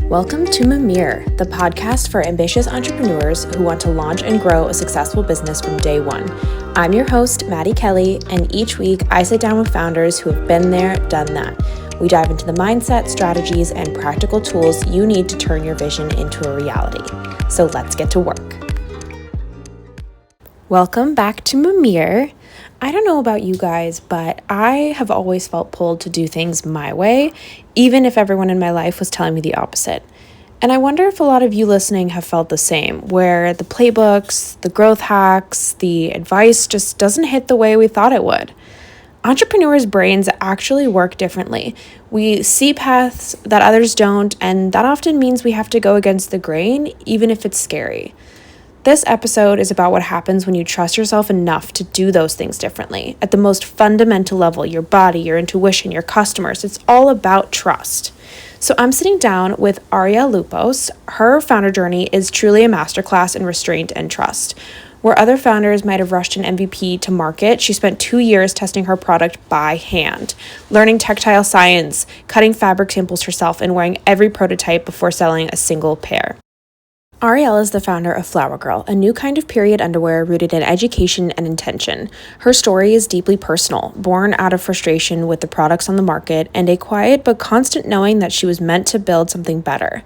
Welcome to Mimir, the podcast for ambitious entrepreneurs who want to launch and grow a successful business from day one. I'm your host, Maddie Kelly, and each week I sit down with founders who have been there, done that. We dive into the mindset, strategies, and practical tools you need to turn your vision into a reality. So let's get to work. Welcome back to Mimir. I don't know about you guys, but I have always felt pulled to do things my way, even if everyone in my life was telling me the opposite. And I wonder if a lot of you listening have felt the same, where the playbooks, the growth hacks, the advice just doesn't hit the way we thought it would. Entrepreneurs' brains actually work differently. We see paths that others don't, and that often means we have to go against the grain, even if it's scary. This episode is about what happens when you trust yourself enough to do those things differently. At the most fundamental level, your body, your intuition, your customers, it's all about trust. So I'm sitting down with Arielle Loupos. Her founder journey is truly a masterclass in restraint and trust. Where other founders might have rushed an MVP to market, she spent 2 years testing her product by hand, learning textile science, cutting fabric samples herself, and wearing every prototype before selling a single pair. Arielle is the founder of Flower Girl, a new kind of period underwear rooted in education and intention. Her story is deeply personal, born out of frustration with the products on the market and a quiet but constant knowing that she was meant to build something better.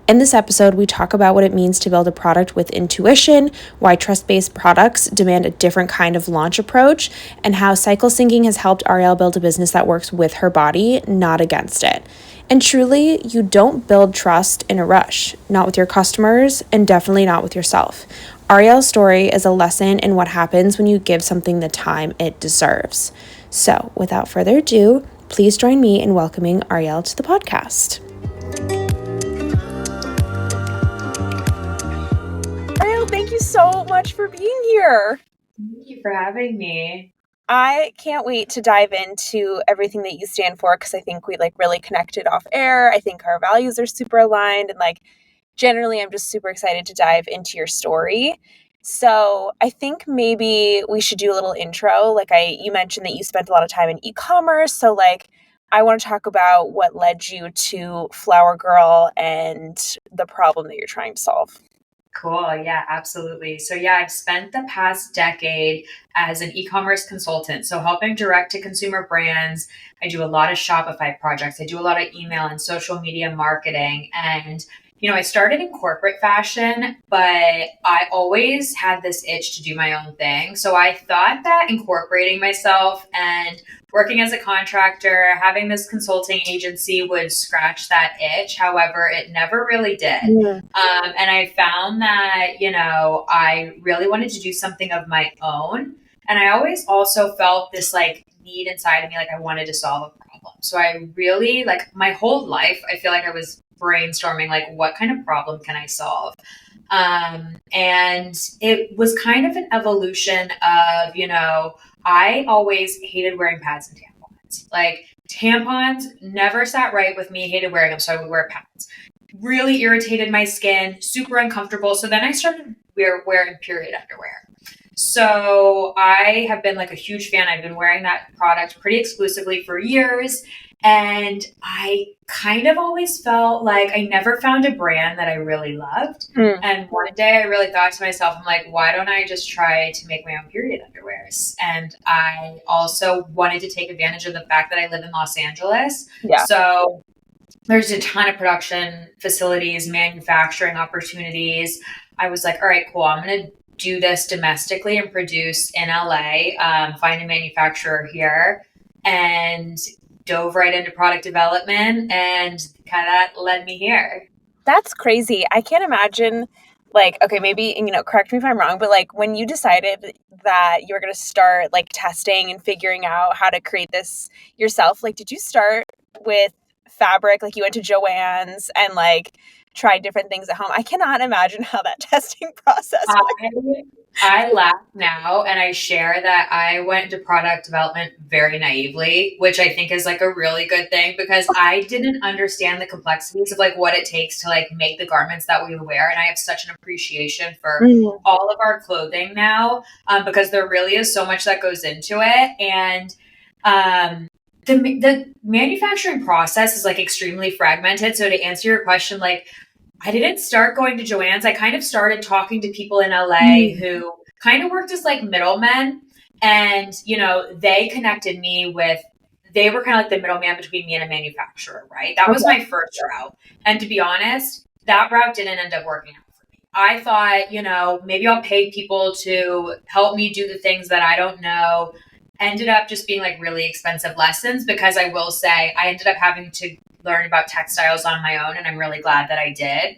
In this episode, we talk about what it means to build a product with intuition, why trust-based products demand a different kind of launch approach, and how cycle syncing has helped Arielle build a business that works with her body, not against it. And truly, you don't build trust in a rush, not with your customers, and definitely not with yourself. Arielle's story is a lesson in what happens when you give something the time it deserves. So, without further ado, please join me in welcoming Arielle to the podcast. Arielle, thank you so much for being here. Thank you for having me. I can't wait to dive into everything that you stand for because I think we really connected off air. I think our values are super aligned and generally I'm just super excited to dive into your story. So I think maybe we should do a little intro. You mentioned that you spent a lot of time in e-commerce. So I want to talk about what led you to Flower Girl and the problem that you're trying to solve. Cool. Yeah, absolutely. So I've spent the past decade as an e-commerce consultant. So helping direct to consumer brands. I do a lot of Shopify projects. I do a lot of email and social media marketing. And, I started in corporate fashion, but I always had this itch to do my own thing. So I thought that incorporating myself and working as a contractor, having this consulting agency would scratch that itch. However, it never really did. Yeah. And I found that, I really wanted to do something of my own. And I always also felt this need inside of me, I wanted to solve a problem. So I really, my whole life, I feel like I was brainstorming, what kind of problem can I solve? And it was kind of an evolution of, I always hated wearing pads and tampons. Tampons never sat right with me, hated wearing them, so I would wear pads. Really irritated my skin, super uncomfortable. So then I started wearing period underwear. So I have been a huge fan. I've been wearing that product pretty exclusively for years. And I kind of always felt like I never found a brand that I really loved. And one day I really thought to myself, I'm like, why don't I just try to make my own period underwears? And I also wanted to take advantage of the fact that I live in Los Angeles. Yeah. So there's a ton of production facilities, manufacturing opportunities. I was like, all right, cool. I'm going to do this domestically and produce in LA, find a manufacturer here, and dove right into product development, and kind of led me here. That's crazy. I can't imagine, okay, maybe, correct me if I'm wrong, but when you decided that you were going to start testing and figuring out how to create this yourself, did you start with fabric? You went to Joann's and tried different things at home? I cannot imagine how that testing process works. I laugh now and I share that I went into product development very naively, which I think is a really good thing because I didn't understand the complexities of what it takes to make the garments that we wear. And I have such an appreciation for all of our clothing now because there really is so much that goes into it. And The manufacturing process is like extremely fragmented. So to answer your question, like I didn't start going to Joann's. I kind of started talking to people in LA Mm. who kind of worked as like middlemen. And, they connected me with, they were kind of like the middleman between me and a manufacturer, right? That was Okay. my first route. And to be honest, that route didn't end up working out for me. I thought, maybe I'll pay people to help me do the things that I don't know. Ended up just being like really expensive lessons because I will say I ended up having to learn about textiles on my own, and I'm really glad that I did.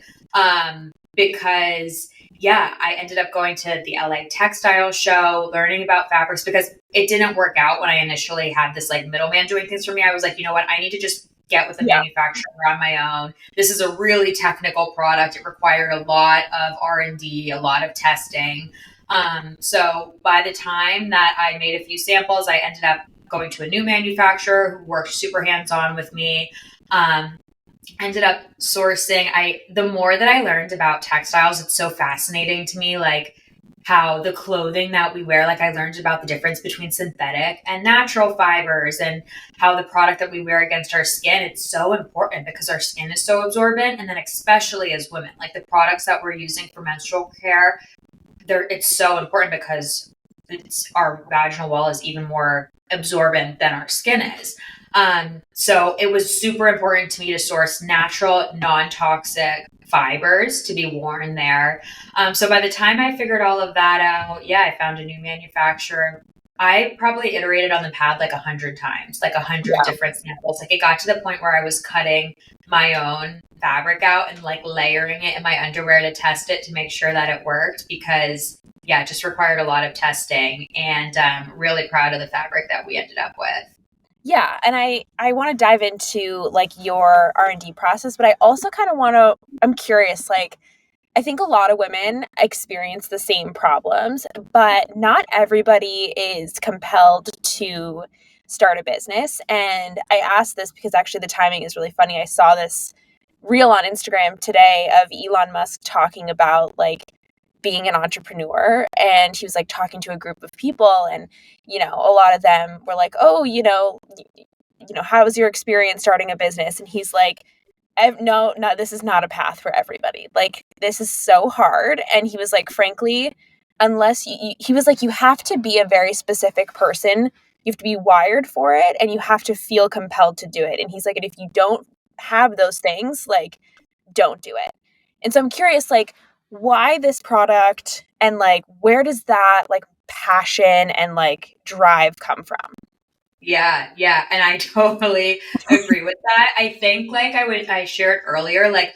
Because yeah, I ended up going to the LA textile show, learning about fabrics because it didn't work out when I initially had this like middleman doing things for me. I was like, you know what, I need to just get with a Yeah. manufacturer on my own. This is a really technical product. It required a lot of R&D, a lot of testing. So by the time that I made a few samples, I ended up going to a new manufacturer who worked super hands-on with me. Um, Ended up sourcing. The more that I learned about textiles, it's so fascinating to me, like how the clothing that we wear, like I learned about the difference between synthetic and natural fibers and how the product that we wear against our skin, it's so important because our skin is so absorbent. And then especially as women, like the products that we're using for menstrual care, it's so important because our vaginal wall is even more absorbent than our skin is. So it was super important to me to source natural, non-toxic fibers to be worn there. So by the time I figured all of that out, yeah, I found a new manufacturer. I probably iterated on the pad like 100 times, like 100 Yeah. different samples. Like it got to the point where I was cutting my own fabric out and like layering it in my underwear to test it to make sure that it worked because yeah, it just required a lot of testing, and I'm really proud of the fabric that we ended up with. Yeah, and I want to dive into like your R&D process, but I also kind of want to I'm curious like I think a lot of women experience the same problems, but not everybody is compelled to start a business. And I asked this because actually the timing is really funny. I saw this reel on Instagram today of Elon Musk talking about like being an entrepreneur, and he was like talking to a group of people, and a lot of them were like, "Oh, how was your experience starting a business?" And he's like, no, no, this is not a path for everybody. Like, this is so hard. And he was like, frankly, unless he was like, you have to be a very specific person. You have to be wired for it and you have to feel compelled to do it. And he's like, and if you don't have those things, like, don't do it. And so I'm curious, like, why this product and like, where does that like passion and like drive come from? Yeah, yeah, and I totally agree with that. I think like I shared earlier, like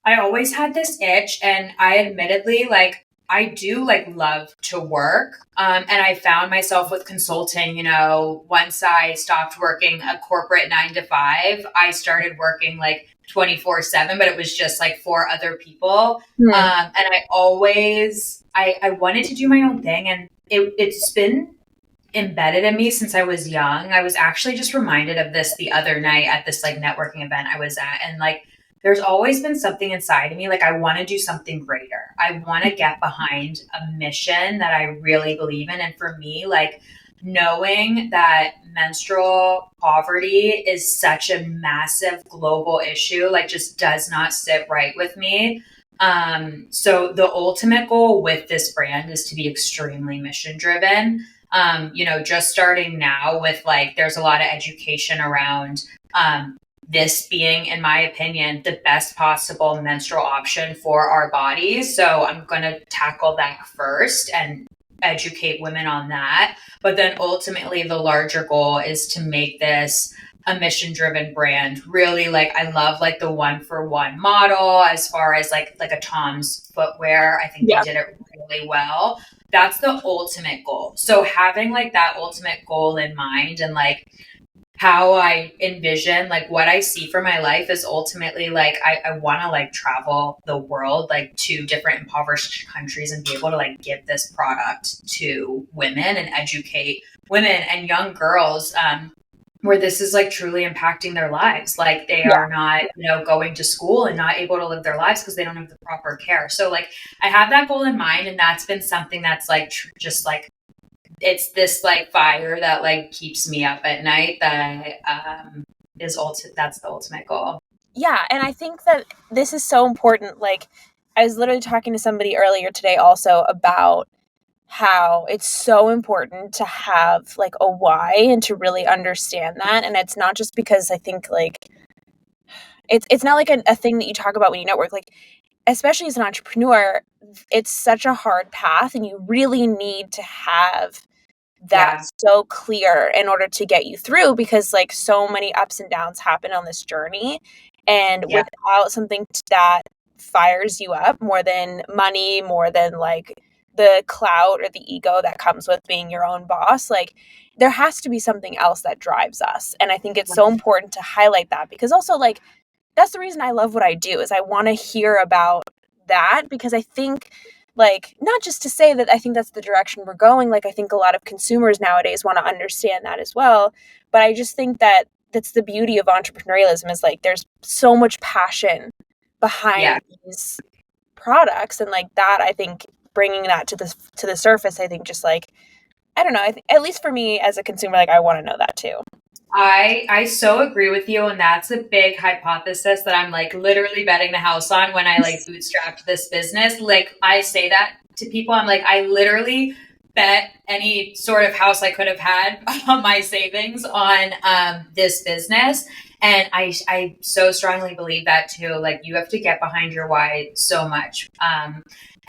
I always had this itch, and I admittedly like I do like love to work. And I found myself with consulting, once I stopped working a corporate 9 to 5, I started working like 24/7, but it was just like for other people. Hmm. And I wanted to do my own thing, and it's been embedded in me since I was young. I was actually just reminded of this the other night at this like networking event I was at. And like, there's always been something inside of me. Like, I want to do something greater. I want to get behind a mission that I really believe in. And for me, like, knowing that menstrual poverty is such a massive global issue, like, just does not sit right with me. So the ultimate goal with this brand is to be extremely mission driven. Just starting now with like, there's a lot of education around this being, in my opinion, the best possible menstrual option for our bodies. So I'm going to tackle that first and educate women on that. But then ultimately, the larger goal is to make this a mission driven brand. Really, like, I love like the 1-for-1 model as far as like a Tom's footwear. I think they Yeah. did it really well. That's the ultimate goal. So having like that ultimate goal in mind, and like how I envision, like what I see for my life is ultimately like I want to like travel the world, like to different impoverished countries, and be able to like give this product to women and educate women and young girls, where this is like truly impacting their lives. Like they Yeah. are not, going to school and not able to live their lives because they don't have the proper care. So like I have that goal in mind, and that's been something that's like just like it's this like fire that like keeps me up at night that that's the ultimate goal. Yeah, and I think that this is so important. Like, I was literally talking to somebody earlier today also about how it's so important to have like a why and to really understand that. And it's not just because I think like it's not like a thing that you talk about when you network. Like, especially as an entrepreneur, it's such a hard path, and you really need to have that Yeah. so clear in order to get you through, because like so many ups and downs happen on this journey, and Yeah. without something that fires you up more than money, more than like the clout or the ego that comes with being your own boss, like there has to be something else that drives us. And I think it's so important to highlight that, because also like that's the reason I love what I do, is I want to hear about that, because I think like not just to say that I think that's the direction we're going, like I think a lot of consumers nowadays want to understand that as well, but I just think that that's the beauty of entrepreneurialism, is like there's so much passion Yeah. behind these products, and like that, I think bringing that to the surface, I think just like I don't know, I think at least for me as a consumer, like I want to know that too. I so agree with you, and that's a big hypothesis that I'm like literally betting the house on when I like bootstrapped this business. Like I say that to people, I'm like I literally bet any sort of house I could have had on my savings on this business. And I so strongly believe that too. Like you have to get behind your why so much.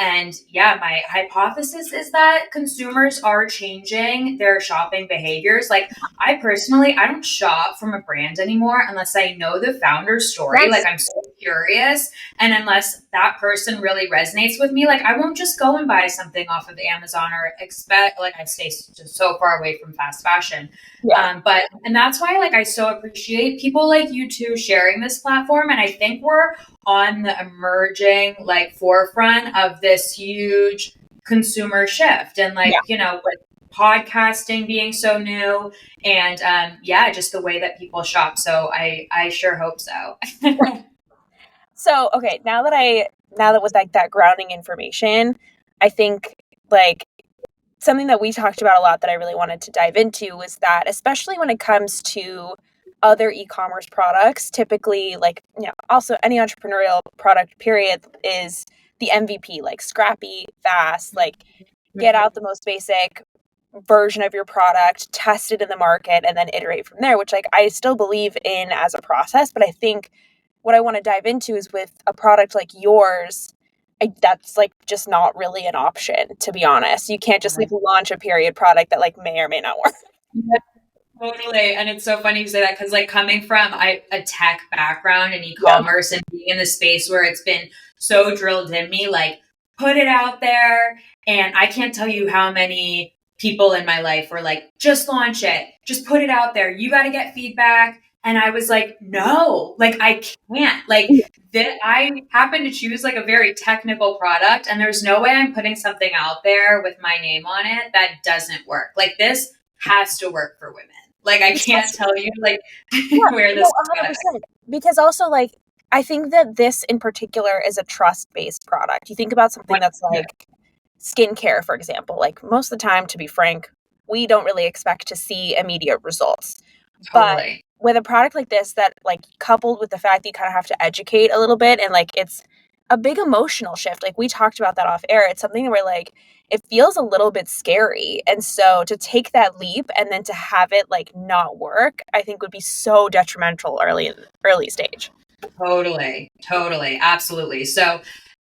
And yeah, my hypothesis is that consumers are changing their shopping behaviors. Like I personally, I don't shop from a brand anymore unless I know the founder's story. Like Yes. I'm so curious. And unless that person really resonates with me, like I won't just go and buy something off of Amazon or expect, like I stay just so far away from fast fashion. Yeah. And that's why like I so appreciate people like you two sharing this platform. And I think we're on the emerging like forefront of this huge consumer shift. And like, Yeah. you know, with podcasting being so new and yeah, just the way that people shop. So I sure hope so. So, okay, now that with like that grounding information, I think like something that we talked about a lot that I really wanted to dive into was that, especially when it comes to other e-commerce products, typically like, you know, also any entrepreneurial product period is the MVP, like scrappy, fast, like get out the most basic version of your product, test it in the market, and then iterate from there, which like I still believe in as a process. But I think what I want to dive into is with a product like yours, that's like just not really an option, to be honest. You can't just like launch a period product that like may or may not work. Yeah, totally. And it's so funny you say that because, like, coming from a tech background in Yeah. e-commerce and being in the space where it's been so drilled in me, like, put it out there. And I can't tell you how many people in my life were like, just launch it, just put it out there. You got to get feedback. And I was like, no, like, I can't. Like, that I happen to choose like a very technical product, and there's no way I'm putting something out there with my name on it that doesn't work. Like, this has to work for women. Like I can't tell you like Yeah, where no, this is gonna. 100%. Because also, like, I think that this in particular is a trust-based product. You think about something that's like skincare, for example. Like, most of the time, to be frank, we don't really expect to see immediate results. But Totally. with a product like this, that like coupled with the fact that you kind of have to educate a little bit, and like it's a big emotional shift. Like we talked about that off air. It's something where like it feels a little bit scary. And so to take that leap and then to have it like not work, I think would be so detrimental early stage. Totally, absolutely. So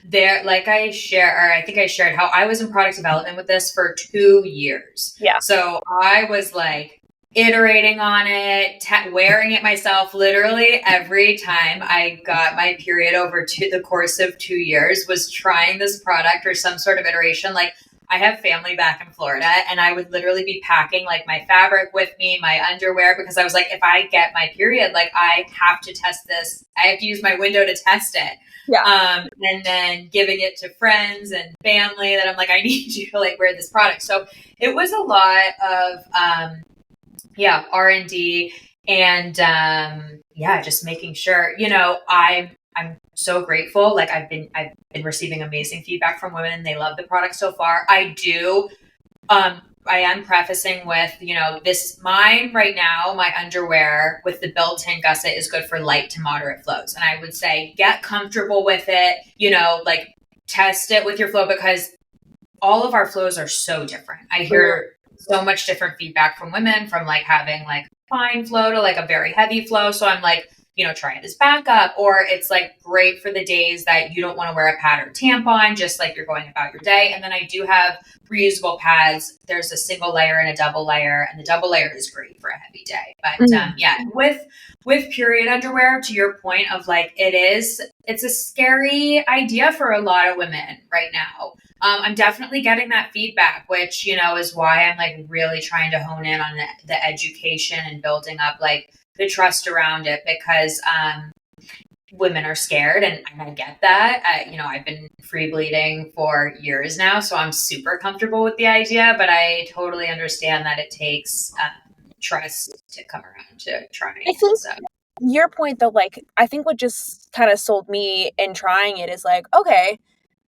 there, like I share, or I think I shared how I was in product development with this for 2 years. Yeah. So I was like iterating on it, wearing it myself, literally every time I got my period over to the course of 2 years was trying this product or some sort of iteration. Like I have family back in Florida, and I would literally be packing like my fabric with me, my underwear, because I was like, if I get my period, like I have to test this. I have to use my window to test it. Yeah. And then giving it to friends and family that I'm like, I need you to like wear this product. So it was a lot of, R&D and, yeah, just making sure, you know, I'm so grateful. Like I've been receiving amazing feedback from women. They love the product so far. I do I am prefacing with, this mine right now, my underwear with the built-in gusset is good for light to moderate flows. And I would say get comfortable with it, like test it with your flow, because all of our flows are so different. I hear so much different feedback from women, from like having like fine flow to like a very heavy flow. So I'm like, try it as backup, or it's like great for the days that you don't want to wear a pad or tampon, just like you're going about your day. And then I do have reusable pads. There's a single layer and a double layer, and the double layer is great for a heavy day. But yeah, with period underwear, to your point of like, it's a scary idea for a lot of women right now. I'm definitely getting that feedback, which, is why I'm like really trying to hone in on the education and building up like the trust around it, because women are scared, and I get that. I've been free bleeding for years now, so I'm super comfortable with the idea, but I totally understand that it takes trust to come around to trying it. So. Your point though, like, I think what just kind of sold me in trying it is like, okay,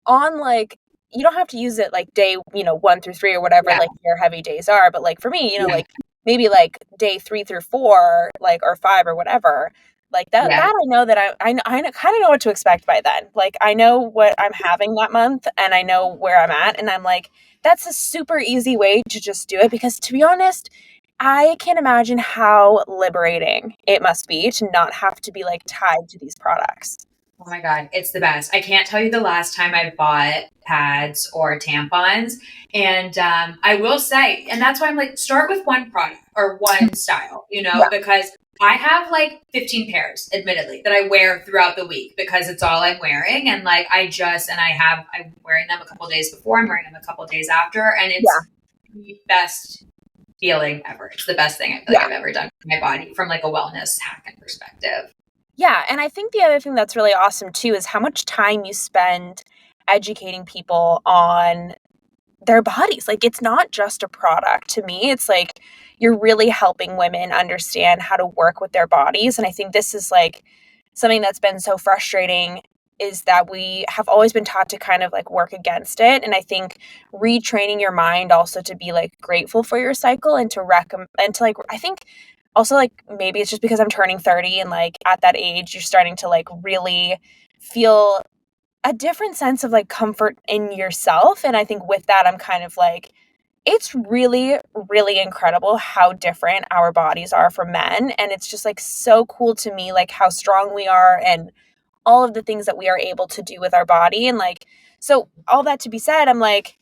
on like, you don't have to use it like day, 1 through 3 or whatever, like your heavy days are. But like for me, like maybe like day 3 through 4, like, or 5 or whatever, like that I know that I kind of know what to expect by then. Like I know what I'm having that month, and I know where I'm at. And I'm like, that's a super easy way to just do it, because to be honest, I can't imagine how liberating it must be to not have to be like tied to these products. Oh my God, it's the best. I can't tell you the last time I bought pads or tampons. And I will say, and that's why I'm like, start with one product or one style, because I have like 15 pairs, admittedly, that I wear throughout the week because it's all I'm wearing. And like, I'm wearing them a couple days before, I'm wearing them a couple days after. And it's the best feeling ever. It's the best thing I feel like I've ever done for my body from like a wellness hacking perspective. Yeah, and I think the other thing that's really awesome too is how much time you spend educating people on their bodies. Like, it's not just a product. To me, it's like you're really helping women understand how to work with their bodies. And I think this is like something that's been so frustrating, is that we have always been taught to kind of like work against it. And I think retraining your mind also to be like grateful for your cycle, and to like, I think also, like, maybe it's just because I'm turning 30, and like at that age, you're starting to like really feel a different sense of like comfort in yourself. And I think with that, I'm kind of like, it's really, really incredible how different our bodies are from men. And it's just like so cool to me, like how strong we are and all of the things that we are able to do with our body. And like, so all that to be said, I'm like,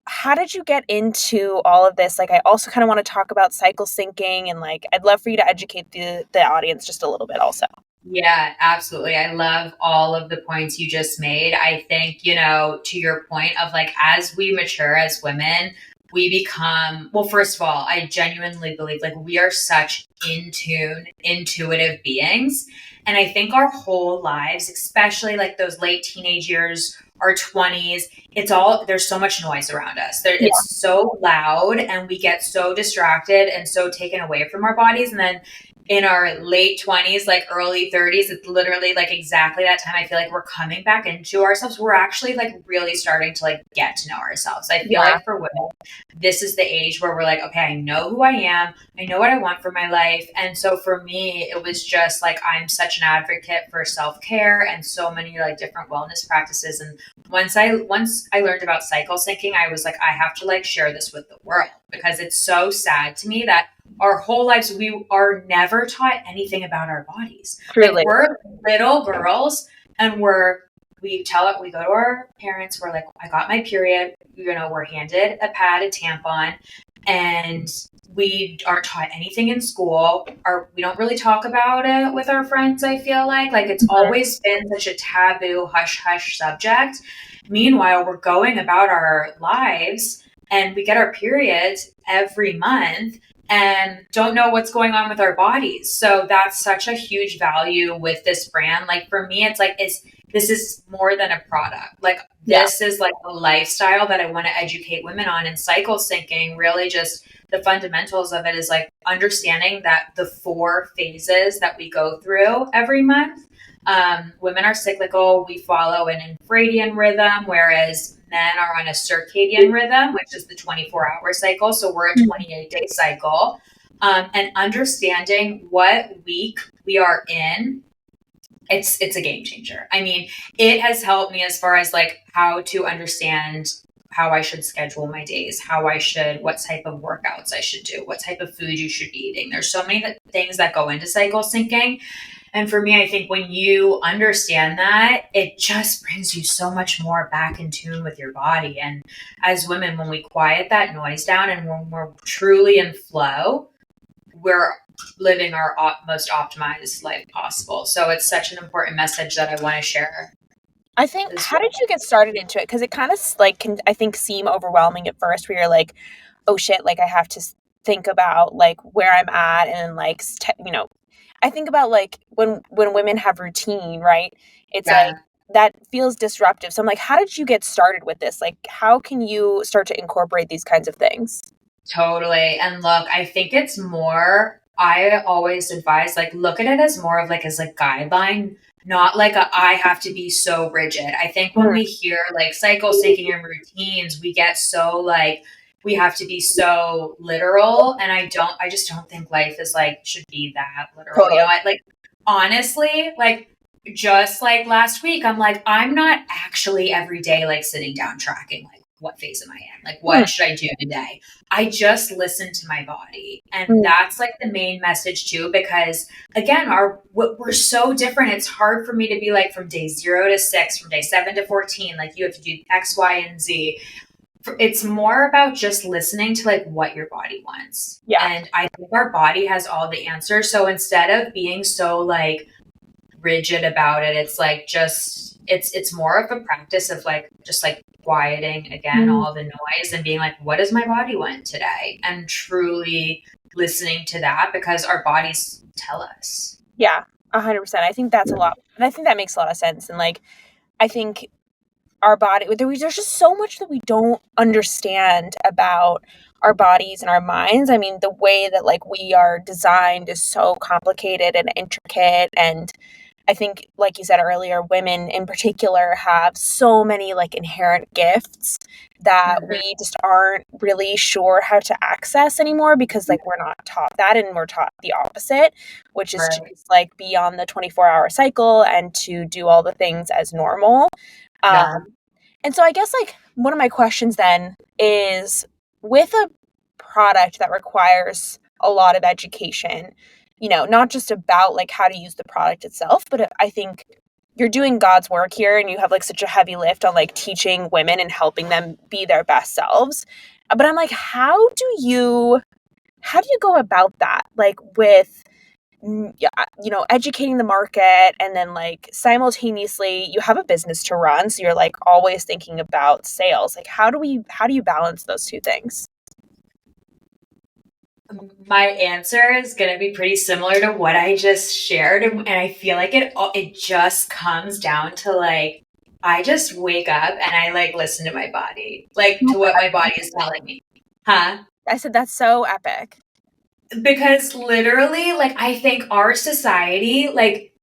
how did you get into all of this? Like, I also kind of want to talk about cycle syncing, and like, I'd love for you to educate the audience just a little bit also. Yeah, absolutely. I love all of the points you just made. I think, to your point of like, as we mature as women, we become, well, first of all, I genuinely believe like we are such in tune, intuitive beings. And I think our whole lives, especially like those late teenage years, our 20s, there's so much noise around us. It's so loud, and we get so distracted and so taken away from our bodies. And then in our late 20s, like early 30s, it's literally like exactly that time I feel like we're coming back into ourselves. We're actually like really starting to like get to know ourselves. I feel like for women, this is the age where we're like, okay, I know who I am. I know what I want for my life. And so for me, it was just like, I'm such an advocate for self-care and so many like different wellness practices. And once I learned about cycle syncing, I was like, I have to like share this with the world, because it's so sad to me that our whole lives, we are never taught anything about our bodies. Truly. Like, we're little girls, and we go to our parents, we're like, I got my period, we're handed a pad, a tampon, and we aren't taught anything in school, or we don't really talk about it with our friends. I feel like it's always been such a taboo, hush subject. Meanwhile, we're going about our lives, and we get our periods every month and don't know what's going on with our bodies. So that's such a huge value with this brand. Like, for me, it's like, this is more than a product. Like, this is like a lifestyle that I want to educate women on. And cycle syncing, really just the fundamentals of it is like understanding that the 4 phases that we go through every month, women are cyclical. We follow an infradian rhythm, whereas men are on a circadian rhythm, which is the 24-hour cycle. So we're a 28-day cycle. And understanding what week we are in, it's a game changer. I mean, it has helped me as far as like how to understand how I should schedule my days, what type of workouts I should do, what type of food you should be eating. There's so many things that go into cycle syncing. And for me, I think when you understand that, it just brings you so much more back in tune with your body. And as women, when we quiet that noise down and when we're truly in flow, we're living our most optimized life possible. So it's such an important message that I want to share. I think, how did you get started into it? Because it kind of like can, I think, seem overwhelming at first, where you're like, oh shit, like I have to think about like where I'm at, and like I think about like when women have routine, right? It's like that feels disruptive. So I'm like, how did you get started with this? Like, how can you start to incorporate these kinds of things? Totally. And look, I think it's more, I always advise, like, look at it as more of like, as a guideline, not like I have to be so rigid. I think when we hear like cycle syncing and routines, we get so like, we have to be so literal. And I just don't think life is like, should be that literal. Totally. You know, like, honestly, like, just like last week, I'm like, I'm not actually every day like sitting down tracking like what phase am I in? Like, what should I do today? I just listen to my body. And that's like the main message too, because again, we're so different. It's hard for me to be like from day 0 to 6, from day 7 to 14, like you have to do X, Y, and Z. It's more about just listening to like what your body wants. Yeah. And I think our body has all the answers. So instead of being so like rigid about it, it's like it's more of a practice of like just like quieting again all the noise and being like, what does my body want today? And truly listening to that, because our bodies tell us. Yeah, 100%. I think that's a lot, and I think that makes a lot of sense. And like, I think our body, there's just so much that we don't understand about our bodies and our minds. I mean, the way that like we are designed is so complicated and intricate, and I think, like you said earlier, women in particular have so many like inherent gifts that we just aren't really sure how to access anymore, because like we're not taught that, and we're taught the opposite, which is to just like be on the 24-hour cycle and to do all the things as normal. And so I guess like one of my questions then is, with a product that requires a lot of education, you know, not just about like how to use the product itself, but I think you're doing God's work here, and you have like such a heavy lift on like teaching women and helping them be their best selves. But I'm like, how do you go about that? Like with, you know, educating the market, and then like simultaneously you have a business to run, so you're like always thinking about sales. Like how do you balance those two things? My answer is going to be pretty similar to what I just shared. And I feel like it just comes down to like, I just wake up and I like listen to my body, like to what my body is telling me. Huh? I said, that's so epic. Because literally, like, I think our society, like,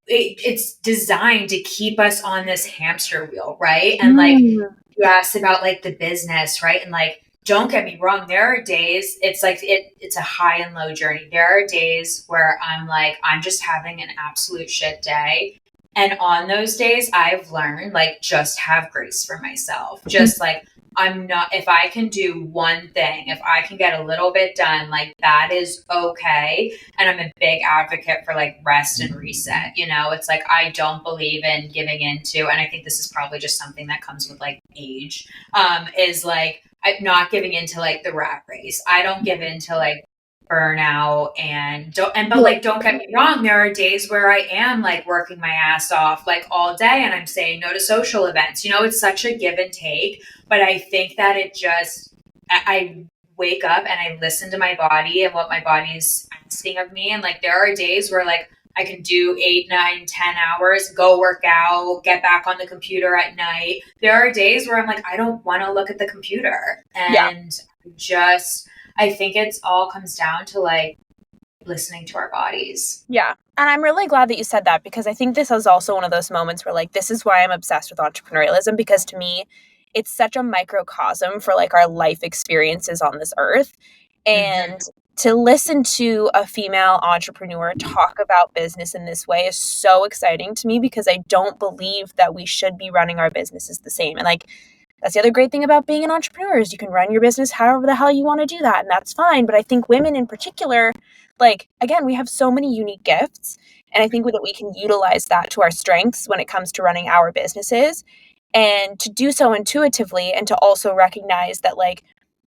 it's designed to keep us on this hamster wheel, right? And like, you asked about like the business, right? And like, don't get me wrong, there are days, it's like it's a high and low journey. There are days where I'm like, I'm just having an absolute shit day. And on those days, I've learned like, just have grace for myself. Just like, if I can do one thing, if I can get a little bit done, like that is okay. And I'm a big advocate for like rest and reset. You know, it's like, I don't believe in giving into, and I think this is probably just something that comes with like age, is like, not giving into like the rat race. I don't give into like burnout but don't get me wrong, there are days where I am like working my ass off like all day, and I'm saying no to social events. You know, it's such a give and take, but I think that I wake up and I listen to my body and what my body's asking of me. And like, there are days where like I can do 8, 9, 10 hours, go work out, get back on the computer at night. There are days where I'm like, I don't want to look at the computer. And I think it's all comes down to like listening to our bodies. Yeah. And I'm really glad that you said that, because I think this is also one of those moments where like, this is why I'm obsessed with entrepreneurialism, because to me, it's such a microcosm for like our life experiences on this earth. Mhm. And to listen to a female entrepreneur talk about business in this way is so exciting to me because I don't believe that we should be running our businesses the same. And like, that's the other great thing about being an entrepreneur is you can run your business however the hell you want to do that, and that's fine. But I think women in particular, like, again, we have so many unique gifts, and I think that we can utilize that to our strengths when it comes to running our businesses, and to do so intuitively, and to also recognize that like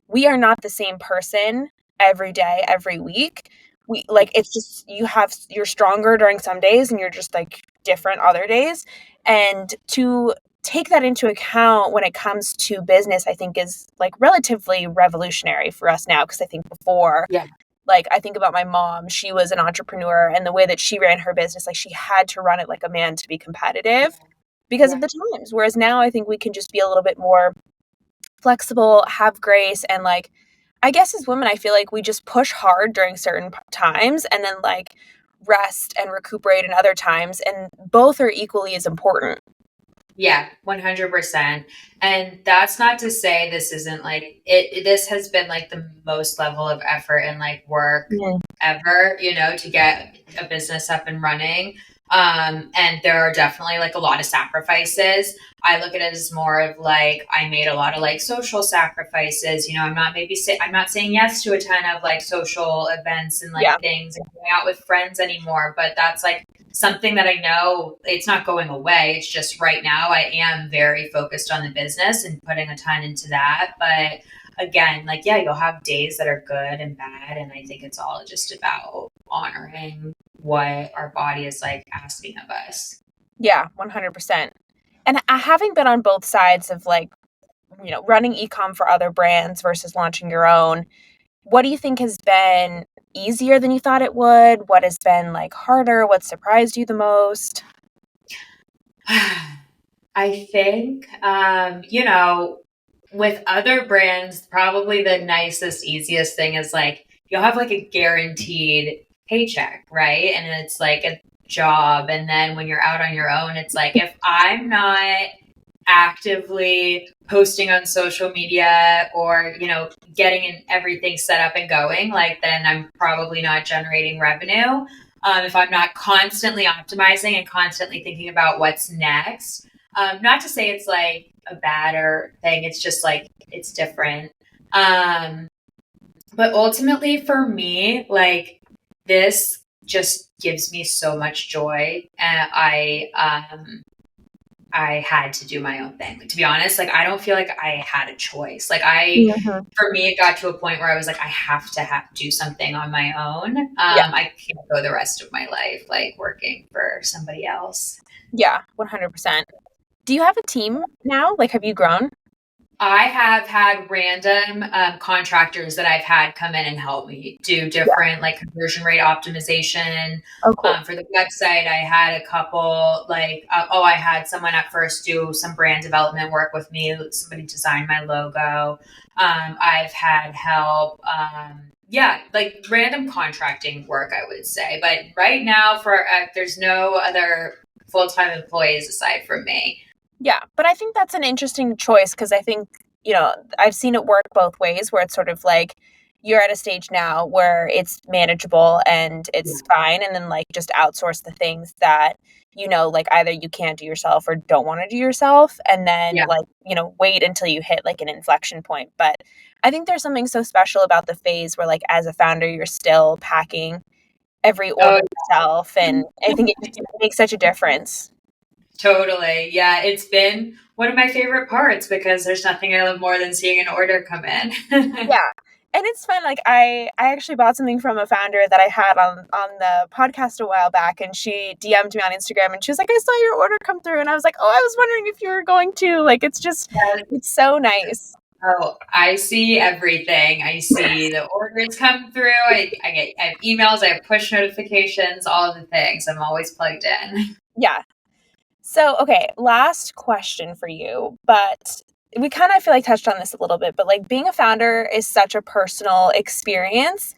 we are not the same person every day, every week. We like it's just you're stronger during some days and you're just like different other days. And to take that into account when it comes to business, I think is like relatively revolutionary for us now. Because I think before, Yeah. like I think about my mom, she was an entrepreneur, and the way that she ran her business, like she had to run it like a man to be competitive because of Yeah. the times. Whereas now I think we can just be a little bit more flexible, have grace, and like I guess as women I feel like we just push hard during certain times and then like rest and recuperate in other times, and both are equally as important. Yeah, 100%. And that's not to say this isn't like this has been like the most level of effort and like work Mm. ever, to get a business up and running. And there are definitely like a lot of sacrifices. I look at it as more of like I made a lot of like social sacrifices. I'm not saying yes to a ton of like social events and like Yeah. things and going out with friends anymore, but that's like something that I know it's not going away. It's just right now I am very focused on the business and putting a ton into that. But again, like, yeah, you'll have days that are good and bad. And I think it's all just about honoring what our body is like asking of us. Yeah, 100%. And having been on both sides of like, running ecom for other brands versus launching your own, what do you think has been easier than you thought it would? What has been like harder? What surprised you the most? I think, with other brands, probably the nicest, easiest thing is like you'll have like a guaranteed paycheck, right? And it's like a job. And then when you're out on your own, it's like if I'm not actively posting on social media or, getting everything set up and going, like then I'm probably not generating revenue. If I'm not constantly optimizing and constantly thinking about what's next. Not to say it's like a badder thing. It's just like, it's different. But ultimately for me, like this just gives me so much joy. And I had to do my own thing. Like, to be honest, like I don't feel like I had a choice. Like Mhm. for me, it got to a point where I was like, I have to do something on my own. Yeah. I can't go the rest of my life like working for somebody else. Yeah, 100%. Do you have a team now? Like, have you grown? I have had random contractors that I've had come in and help me do different like conversion rate optimization. Oh, cool. For the website, I had a couple like, I had someone at first do some brand development work with me. Somebody designed my logo. I've had help. Yeah, like random contracting work, I would say. But right now, there's no other full-time employees aside from me. Yeah, but I think that's an interesting choice because I think, I've seen it work both ways where it's sort of like you're at a stage now where it's manageable and it's fine. And then like just outsource the things that, like either you can't do yourself or don't want to do yourself. And then Yeah. like, wait until you hit like an inflection point. But I think there's something so special about the phase where like as a founder, you're still packing every Oh, order yourself. And I think it just makes such a difference. totally. Yeah, it's been one of my favorite parts because there's nothing I love more than seeing an order come in. Yeah. And it's fun. Like I actually bought something from a founder that I had on the podcast a while back, and she DM'd me on Instagram and she was like, I saw your order come through, and I was like, oh, I was wondering if you were going to. Like it's so nice. Oh, I see everything. I see the orders come through. I have emails, I have push notifications, all of the things. I'm always plugged in. Yeah. So, okay, last question for you, but we kind of feel like touched on this a little bit, but like being a founder is such a personal experience.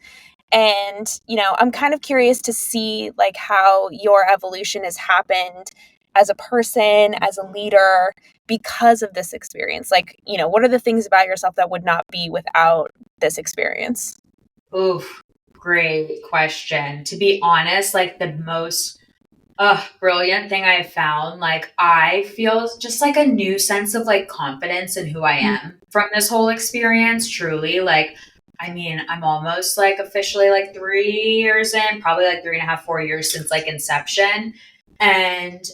And, I'm kind of curious to see like how your evolution has happened as a person, as a leader, because of this experience? Like, what are the things about yourself that would not be without this experience? Oof, great question. To be honest, like the most brilliant thing I found, like I feel just like a new sense of like confidence in who I am from this whole experience, truly. Like, I mean, I'm almost like officially like 3 years in, probably like 3.5, 4 years since like inception. And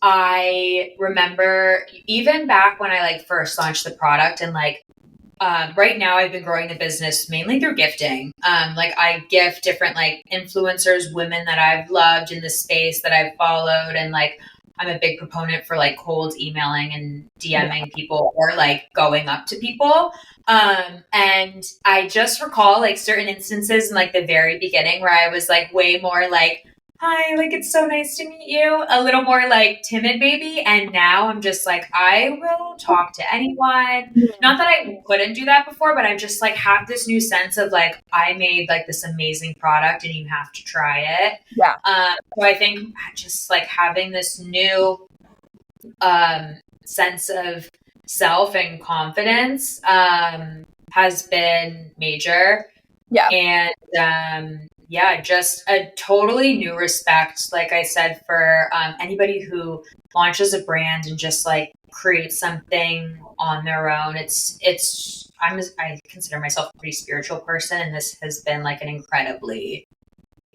I remember even back when I like first launched the product and like right now I've been growing the business mainly through gifting. Like I gift different like influencers, women that I've loved in the space that I've followed. And like, I'm a big proponent for like cold emailing and DMing people or like going up to people. And I just recall like certain instances in like the very beginning where I was like way more like, hi, like it's so nice to meet you. A little more like timid maybe. And now I'm just like, I will talk to anyone. Not that I couldn't do that before, but I just like have this new sense of like, I made like this amazing product and you have to try it. Yeah. So I think just like having this new sense of self and confidence has been major. Yeah. And yeah, just a totally new respect, like I said, for anybody who launches a brand and just like creates something on their own. I consider myself a pretty spiritual person, and this has been like an incredibly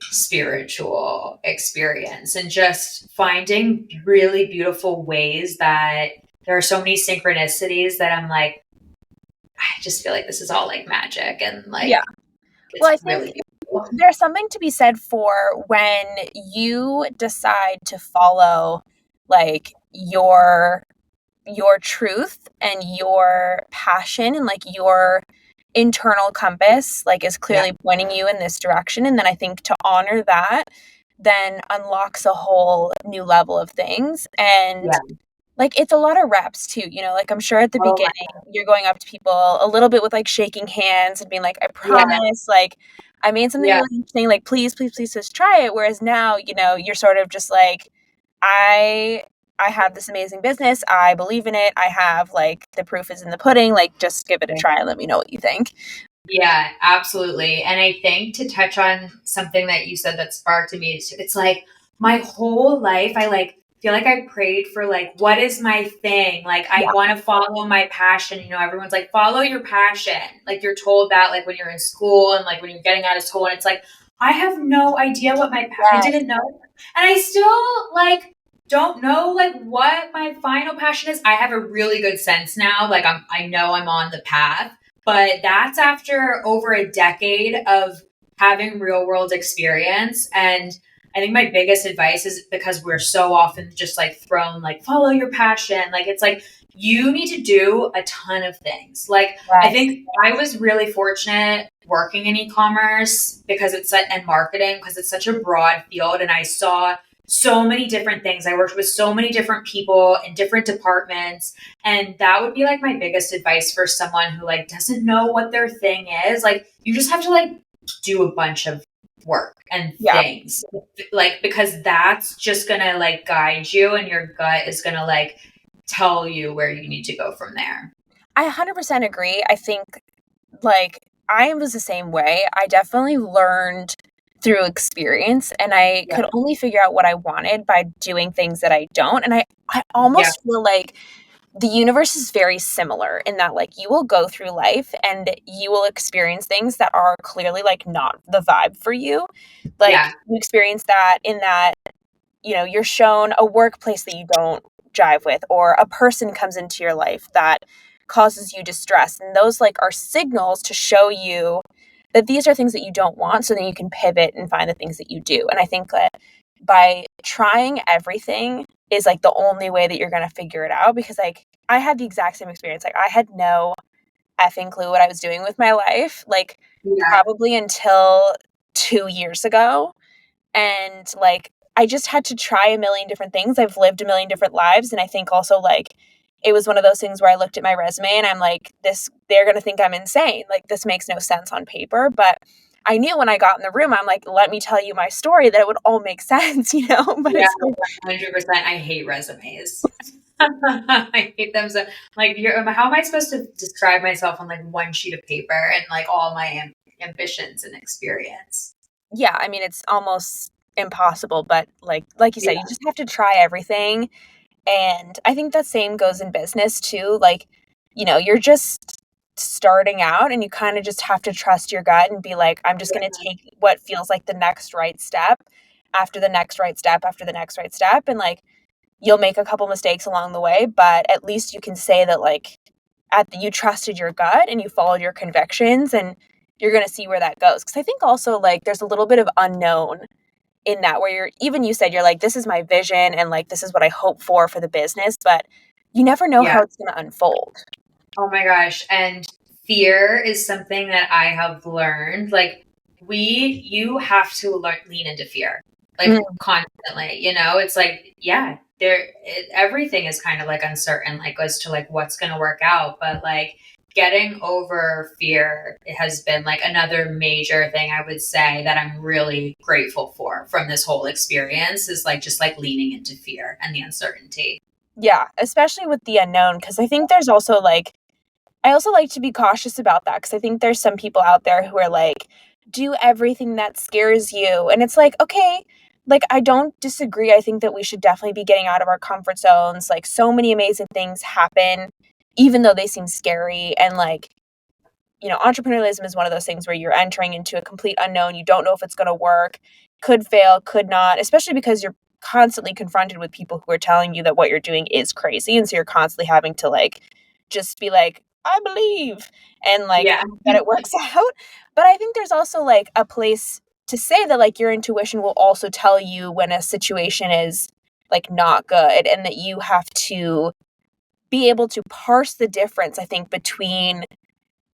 spiritual experience, and just finding really beautiful ways that there are so many synchronicities that I'm like, I just feel like this is all like magic and like, Yeah. Well, I think really beautiful. there's something to be said for when you decide to follow like your truth and your passion, and like your internal compass like is clearly pointing you in this direction. And then I think to honor that then unlocks a whole new level of things. And Yeah. like it's a lot of reps too, like I'm sure at the Oh my, beginning you're going up to people a little bit with like shaking hands and being like, I yeah. promise, like I made something Yeah. really interesting, like please, please, please just try it. Whereas now, you're sort of just like, I I have this amazing business. I believe in it. I have like the proof is in the pudding. Like just give it a try and let me know what you think. Yeah, absolutely. And I think to touch on something that you said that sparked in me, it's like my whole life, I like feel like I prayed for like, what is my thing? Like, I Yeah. want to follow my passion. Everyone's like, follow your passion. Like, you're told that like when you're in school and like when you're getting out of school. And it's like, I have no idea what I Yes. didn't know. And I still like, don't know like what my final passion is. I have a really good sense now. Like I know I'm on the path, but that's after over a decade of having real world experience. And I think my biggest advice is, because we're so often just like thrown like, follow your passion. Like, it's like, you need to do a ton of things. Like, I think I was really fortunate working in e-commerce and marketing, because it's such a broad field. And I saw so many different things. I worked with so many different people in different departments. And that would be like my biggest advice for someone who like doesn't know what their thing is. Like, you just have to like do a bunch of work and things, like, because that's just gonna like guide you, and your gut is gonna like tell you where you need to go from there. I 100% agree. I think like I was the same way. I definitely learned through experience, and I could only figure out what I wanted by doing things that I don't. And I almost feel like the universe is very similar in that like you will go through life and you will experience things that are clearly like not the vibe for you. Like you experience that in that, you're shown a workplace that you don't jive with, or a person comes into your life that causes you distress. And those like are signals to show you that these are things that you don't want, so then you can pivot and find the things that you do. And I think that by trying everything is like the only way that you're going to figure it out, because like I had the exact same experience. Like I had no effing clue what I was doing with my life, like probably until 2 years ago. And like I just had to try a million different things. I've lived a million different lives. And I think also like it was one of those things where I looked at my resume and I'm like, they're going to think I'm insane. Like this makes no sense on paper. But I knew when I got in the room, I'm like, let me tell you my story, that it would all make sense, but Yeah, it's like, 100%. I hate resumes. I hate them so. Like, how am I supposed to describe myself on like one sheet of paper and like all my ambitions and experience? yeah, I mean, it's almost impossible, but like you said, Yeah, you just have to try everything. And I think the same goes in business too. Like, you're just starting out and you kind of just have to trust your gut and be like, I'm just going to take what feels like the next right step after the next right step after the next right step. And like, you'll make a couple mistakes along the way, but at least you can say that like you trusted your gut and you followed your convictions, and you're going to see where that goes. Cause I think also like there's a little bit of unknown in that, where you said you're like, this is my vision and like this is what I hope for the business, but you never know yeah. how it's going to unfold. Oh my gosh. And fear is something that I have learned. Like, you have to lean into fear, like Mm, constantly, it's like, yeah, everything is kind of like uncertain, like as to like what's going to work out. But like getting over fear has been like another major thing I would say that I'm really grateful for from this whole experience, is like just like leaning into fear and the uncertainty. yeah, especially with the unknown, because I think there's also like, I also like to be cautious about that, because I think there's some people out there who are like, do everything that scares you. And it's like, okay, like, I don't disagree. I think that we should definitely be getting out of our comfort zones. Like, so many amazing things happen, even though they seem scary. And like, entrepreneurialism is one of those things where you're entering into a complete unknown. You don't know if it's going to work, could fail, could not, especially because you're constantly confronted with people who are telling you that what you're doing is crazy. And so you're constantly having to like, just be like, I believe, and like Yeah, hope that it works out. But I think there's also like a place to say that like your intuition will also tell you when a situation is like not good, and that you have to be able to parse the difference, I think, between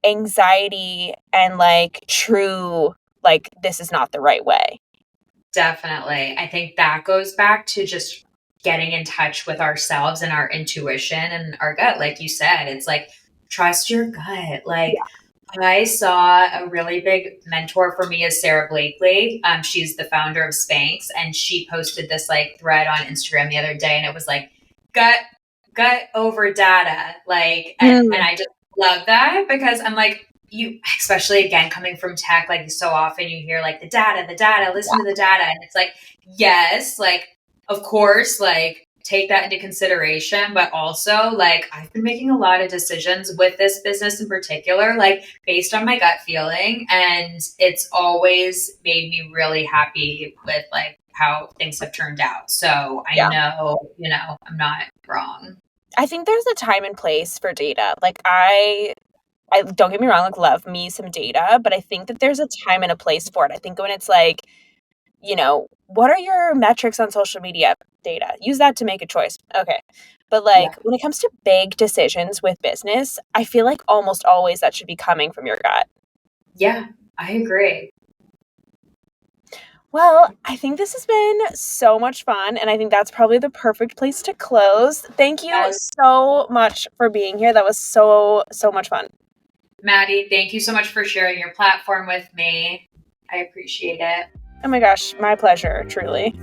anxiety and like true, like, this is not the right way. definitely. I think that goes back to just getting in touch with ourselves and our intuition and our gut. Like you said, it's like, trust your gut. Like, Yeah. I saw a really big mentor for me is Sarah Blakely. She's the founder of Spanx, and she posted this like thread on Instagram the other day, and it was like gut gut over data. Like, and Mm, I just love that, because I'm like, you, especially again coming from tech, like so often you hear like the data, listen to the data, and it's like, yes, like of course, like take that into consideration, but also like I've been making a lot of decisions with this business in particular, like based on my gut feeling, and it's always made me really happy with like how things have turned out. So I yeah. know, I'm not wrong. I think there's a time and place for data. Like, I don't get me wrong, like, love me some data, but I think that there's a time and a place for it. I think when it's like, what are your metrics on social media? Data. Use that to make a choice. Okay. But Yeah. like when it comes to big decisions with business, I feel like almost always that should be coming from your gut. Yeah, I agree. Well, I think this has been so much fun, and I think that's probably the perfect place to close. Thank you Yes. so much for being here. That was so, so much fun. Maddie, thank you so much for sharing your platform with me. I appreciate it. Oh my gosh, my pleasure, truly.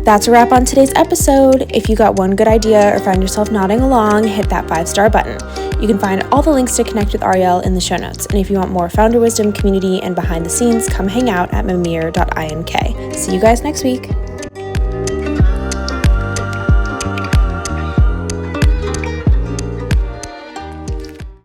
That's a wrap on today's episode. If you got one good idea or found yourself nodding along, hit that 5-star button. You can find all the links to connect with Arielle in the show notes. And if you want more founder wisdom, community, and behind the scenes, come hang out at mamir.ink. See you guys next week.